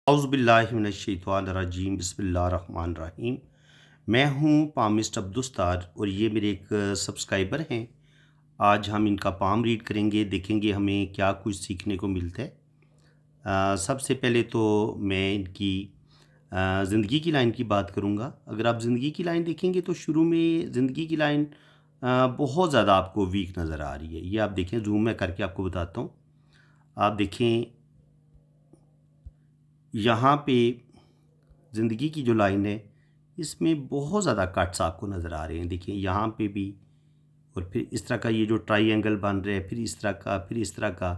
औज़ुबिल्लाहिमिनश्शैतानिर्रजीम बिस्मिल्लाहिर्रहमानिर्रहीम। मैं हूँ पामिस्ट अब्दुस्तार और ये मेरे एक सब्सक्राइबर हैं। आज हम इनका पाम रीड करेंगे, देखेंगे हमें क्या कुछ सीखने को मिलता है। सबसे पहले तो मैं इनकी ज़िंदगी की लाइन की बात करूँगा। अगर आप ज़िंदगी की लाइन देखेंगे तो शुरू में ज़िंदगी की लाइन बहुत ज़्यादा आपको वीक नज़र आ रही है। ये आप देखें, ज़ूम मैं करके आपको बताता हूँ। आप देखें यहाँ पे ज़िंदगी की जो लाइन है, इसमें बहुत ज़्यादा कट्स आपको नज़र आ रहे हैं। देखिए यहाँ पे भी, और फिर इस तरह का ये जो ट्रायंगल बन रहा है, फिर इस तरह का, फिर इस तरह का।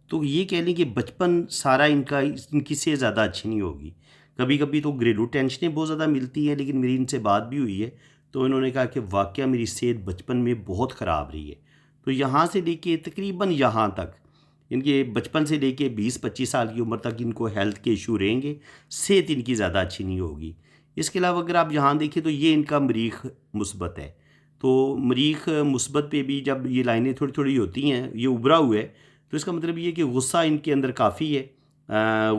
तो ये कह लें कि बचपन सारा इनकी से ज़्यादा अच्छी नहीं होगी। कभी कभी तो घरेलू टेंशनें बहुत ज़्यादा मिलती हैं, लेकिन मेरी इनसे बात भी हुई है तो इन्होंने कहा कि वाकया मेरी सेहत बचपन में बहुत ख़राब रही है। तो यहाँ से लेके तकरीबन यहाँ तक, इनके बचपन से लेके 20-25 साल की उम्र तक इनको हेल्थ के इशू रहेंगे, सेहत इनकी ज़्यादा अच्छी नहीं होगी। इसके अलावा अगर आप यहाँ देखें तो ये इनका मरीख़ मुस्बत है। तो मरीख़ मुस्बत पे भी जब ये लाइनें थोड़ी थोड़ी होती हैं, ये उभरा हुआ है, तो इसका मतलब ये है कि गुस्सा इनके अंदर काफ़ी है।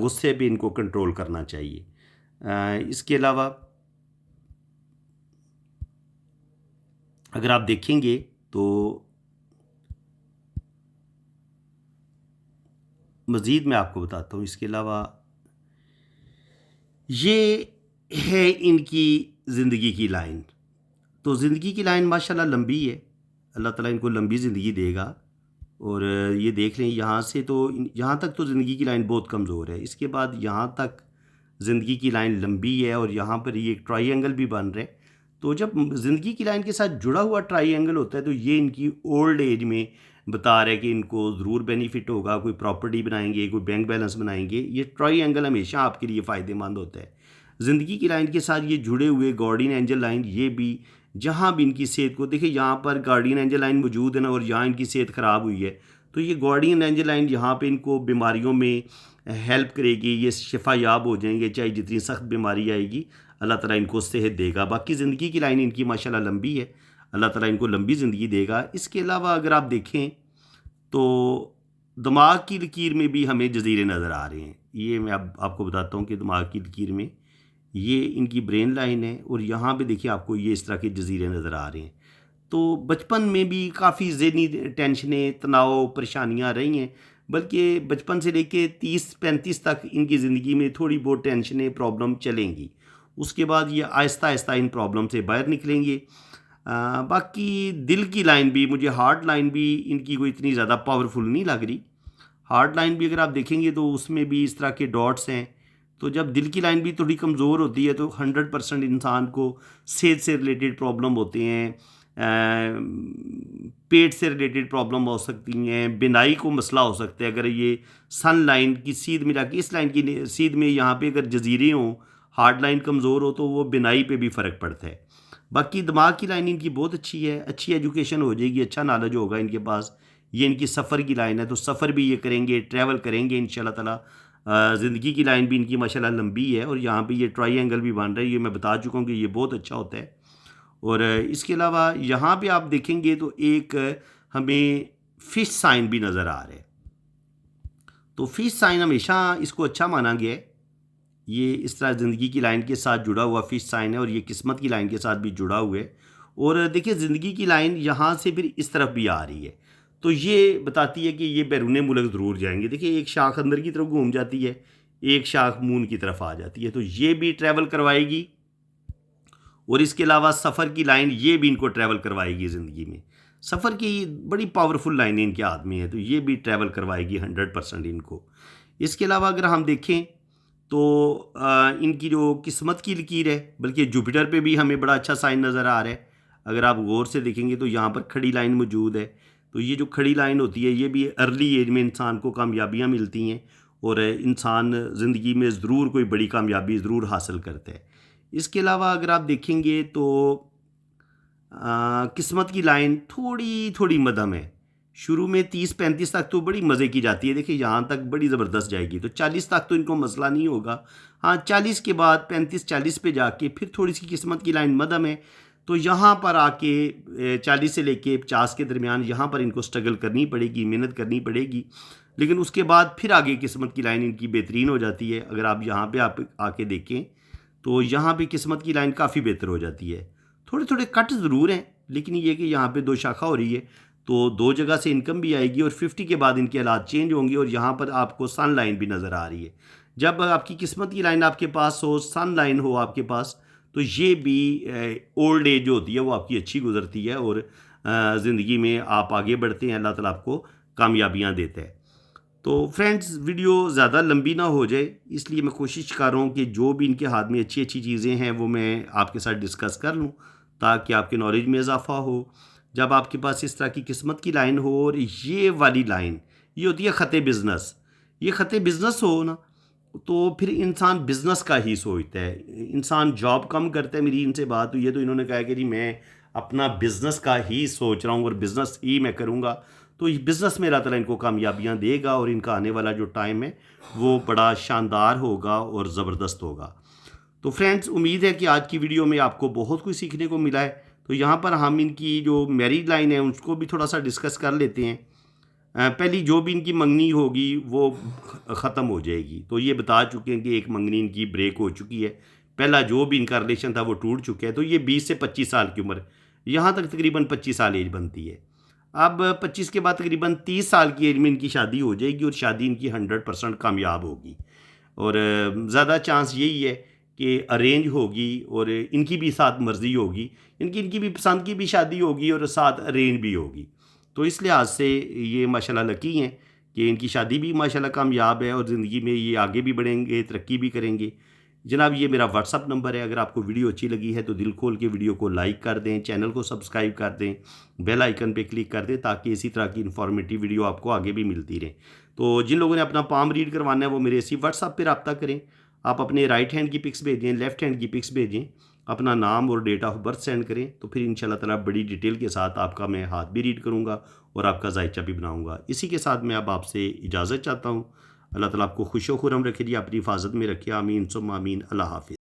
गुस्से पे इनको कंट्रोल करना चाहिए। इसके अलावा अगर आप देखेंगे तो मज़ीद मैं आपको बताता हूँ। इसके अलावा ये है इनकी ज़िंदगी की लाइन। तो ज़िंदगी की लाइन माशाल्लाह लंबी है। अल्लाह ताला इनको लंबी ज़िंदगी देगा। और ये देख लें यहाँ से तो यहाँ तक तो ज़िंदगी की लाइन बहुत कमज़ोर है। इसके बाद यहाँ तक ज़िंदगी की लाइन लंबी है और यहाँ पर ये एक ट्रायंगल भी बन रहा है। तो जब ज़िंदगी की लाइन के साथ जुड़ा हुआ ट्रायंगल होता है तो ये इनकी ओल्ड एज में बता रहा है कि इनको ज़रूर बेनिफिट होगा। कोई प्रॉपर्टी बनाएंगे, कोई बैंक बैलेंस बनाएंगे। ये ट्रायंगल हमेशा आपके लिए फ़ायदेमंद होता है। ज़िंदगी की लाइन के साथ ये जुड़े हुए गार्डियन एंजल लाइन, ये भी जहाँ भी इनकी सेहत को देखिए, यहाँ पर गार्डियन एंजल लाइन मौजूद है ना, और यहाँ इनकी सेहत ख़राब हुई है, तो ये गार्डियन एंजल लाइन यहाँ पे इनको बीमारियों में हेल्प करेगी। ये शिफा याब हो जाएंगे, चाहे जितनी सख्त बीमारी आएगी अल्लाह ताला इनको सेहत देगा। बाकी ज़िंदगी की लाइन इनकी माशाल्लाह लंबी है, अल्लाह ताला इनको लंबी ज़िंदगी देगा। इसके अलावा अगर आप देखें तो दिमाग की लकीर में भी हमें जजीरे नज़र आ रहे हैं। ये मैं अब आपको बताता हूँ कि दिमाग की लकीर में ये इनकी ब्रेन लाइन है, और यहाँ पे देखिए आपको ये इस तरह के जजीरे नज़र आ रहे हैं। तो बचपन में भी काफ़ी ज़हनी टेंशनें, तनाव, परेशानियाँ रही हैं। बल्कि बचपन से लेके 30-35 तक इनकी ज़िंदगी में थोड़ी बहुत टेंशनें, प्रॉब्लम चलेंगी। उसके बाद ये आहिस्ता आहिस्ता इन प्रॉब्लम से बाहर निकलेंगे। बाकी दिल की लाइन भी, मुझे हार्ट लाइन भी इनकी कोई इतनी ज़्यादा पावरफुल नहीं लग रही। हार्ट लाइन भी अगर आप देखेंगे तो उसमें भी इस तरह के डॉट्स हैं। तो जब दिल की लाइन भी थोड़ी कमज़ोर होती है तो 100% इंसान को सेहत से रिलेटेड प्रॉब्लम होते हैं। पेट से रिलेटेड प्रॉब्लम हो सकती हैं, बिनाई को मसला हो सकता है। अगर ये सन लाइन की सीध में जाके इस लाइन की सीध में यहाँ पे अगर जजीरे हों, हार्ट लाइन कमज़ोर हो, तो वो बिनाई पे भी फ़र्क पड़ता है। बाकी दिमाग की लाइन इनकी बहुत अच्छी है, अच्छी एजुकेशन हो जाएगी, अच्छा नॉलेज होगा इनके पास। ये इनकी सफ़र की लाइन है, तो सफ़र भी ये करेंगे, ट्रैवल करेंगे इंशाल्लाह ताला। ज़िंदगी की लाइन भी इनकी माशाल्लाह लंबी है, और यहाँ पे ये ट्रायंगल भी बन रहा है। ये मैं बता चुका हूँ कि ये बहुत अच्छा होता है। और इसके अलावा यहाँ पे आप देखेंगे तो एक हमें फ़िश साइन भी नज़र आ रहा है। तो फ़िश साइन हमेशा इसको अच्छा माना गया है। ये इस तरह ज़िंदगी की लाइन के साथ जुड़ा हुआ फ़िश साइन है, और ये किस्मत की लाइन के साथ भी जुड़ा हुआ है। और देखिए ज़िंदगी की लाइन यहाँ से फिर इस तरफ भी आ रही है, तो ये बताती है कि ये बैरून मुल्क ज़रूर जाएंगे। देखिए एक शाख अंदर की तरफ घूम जाती है, एक शाख मून की तरफ आ जाती है, तो ये भी ट्रैवल करवाएगी। और इसके अलावा सफ़र की लाइन ये भी इनको ट्रैवल करवाएगी ज़िंदगी में। सफ़र की बड़ी पावरफुल लाइनें इनके हाथ में है, तो ये भी ट्रैवल करवाएगी 100% इनको। इसके अलावा अगर हम देखें तो इनकी जो किस्मत की लकीर है, बल्कि जुपिटर पे भी हमें बड़ा अच्छा साइन नज़र आ रहा है। अगर आप गौर से देखेंगे तो यहाँ पर खड़ी लाइन मौजूद है। तो ये जो खड़ी लाइन होती है, ये भी अर्ली एज में इंसान को कामयाबियाँ मिलती हैं, और इंसान ज़िंदगी में ज़रूर कोई बड़ी कामयाबी ज़रूर हासिल करता है। इसके अलावा अगर आप देखेंगे तो किस्मत की लाइन थोड़ी थोड़ी मध्यम है। शुरू में 30-35 तक तो बड़ी मज़े की जाती है। देखिए यहाँ तक बड़ी ज़बरदस्त जाएगी, तो 40 तक तो इनको मसला नहीं होगा। हाँ, 40 के बाद 35-40 पे जाके फिर थोड़ी सी किस्मत की लाइन मध्यम है। तो यहाँ पर आके 40 से लेके 50 के दरमियान यहाँ पर इनको स्ट्रगल करनी पड़ेगी, मेहनत करनी पड़ेगी। लेकिन उसके बाद फिर आगे किस्मत की लाइन इनकी बेहतरीन हो जाती है। अगर आप यहाँ पे आप आके देखें तो यहाँ पे किस्मत की लाइन काफ़ी बेहतर हो जाती है। थोड़े थोड़े कट ज़रूर हैं, लेकिन ये कि यहाँ पे 2 शाखा हो रही है तो 2 जगह से इनकम भी आएगी और 50 के बाद इनके हालात चेंज होंगे और यहाँ पर आपको सन लाइन भी नज़र आ रही है। जब आपकी किस्मत की लाइन आपके पास हो, सन लाइन हो आपके पास, तो ये भी ओल्ड एज जो होती है वो आपकी अच्छी गुजरती है और ज़िंदगी में आप आगे बढ़ते हैं, अल्लाह ताला आपको कामयाबियाँ देता है। तो फ्रेंड्स, वीडियो ज़्यादा लंबी ना हो जाए, इसलिए मैं कोशिश कर रहा हूँ कि जो भी इनके हाथ में अच्छी अच्छी चीज़ें हैं वो मैं आपके साथ डिस्कस कर लूँ, ताकि आपके नॉलेज में इजाफ़ा हो। जब आपके पास इस तरह की किस्मत की लाइन हो और ये वाली लाइन, ये होती है ख़त बिज़नेस, ये ख़त बिज़नेस हो ना, तो फिर इंसान बिज़नेस का ही सोचता है, इंसान जॉब कम करता है। मेरी इनसे बात हुई है तो इन्होंने कहा कि जी मैं अपना बिज़नेस का ही सोच रहा हूँ और बिज़नेस ही मैं करूँगा, तो इस बिज़नेस में अल्लाह ताला इनको कामयाबियाँ देगा और इनका आने वाला जो टाइम है वो बड़ा शानदार होगा और ज़बरदस्त होगा। तो फ्रेंड्स, उम्मीद है कि आज की वीडियो में आपको बहुत कुछ सीखने को मिला है। तो यहाँ पर हम इनकी जो मैरिज लाइन है उसको भी थोड़ा सा डिस्कस कर लेते हैं। पहली जो भी इनकी मंगनी होगी वो ख़त्म हो जाएगी, तो ये बता चुके हैं कि एक मंगनी इनकी ब्रेक हो चुकी है। पहला जो भी इनका रिलेशन था वो टूट चुका है, तो ये 20 से 25 साल की उम्र, यहाँ तक तकरीबन 25 साल एज बनती है। अब 25 के बाद तकरीबन 30 साल की एज में इनकी शादी हो जाएगी और शादी इनकी 100% कामयाब होगी और ज़्यादा चांस यही है कि अरेंज होगी और इनकी भी साथ मर्ज़ी होगी, इनकी भी पसंद की भी शादी होगी और साथ अरेंज भी होगी। तो इस लिहाज से ये माशाल्लाह लकी हैं कि इनकी शादी भी माशाल्लाह कामयाब है और ज़िंदगी में ये आगे भी बढ़ेंगे, तरक्की भी करेंगे। जनाब, ये मेरा व्हाट्सअप नंबर है, अगर आपको वीडियो अच्छी लगी है तो दिल खोल के वीडियो को लाइक कर दें, चैनल को सब्सक्राइब कर दें, बेल आइकन पे क्लिक कर दें ताकि इसी तरह की इन्फॉर्मेटिव वीडियो आपको आगे भी मिलती रहे। तो जिन लोगों ने अपना पाम रीड करवाना है वो मेरे इसी व्हाट्सअप पर रब्ता करें। आप अपने राइट हैंड की पिक्स भेजें, लेफ़्ट हैंड की पिक्स भेजें, अपना नाम और डेट ऑफ बर्थ सेंड करें, तो फिर इंशाल्लाह ताला बड़ी डिटेल के साथ आपका मैं हाथ भी रीड करूँगा और आपका जायचा भी बनाऊँगा। इसी के साथ मैं अब आपसे इजाज़त चाहता हूँ। अल्लाह ताला आपको खुश व खुर्रम रखे जी, अपनी हिफाजत में रखे। आमीन सुम्मा आमीन। अल्लाह हाफ़िज़।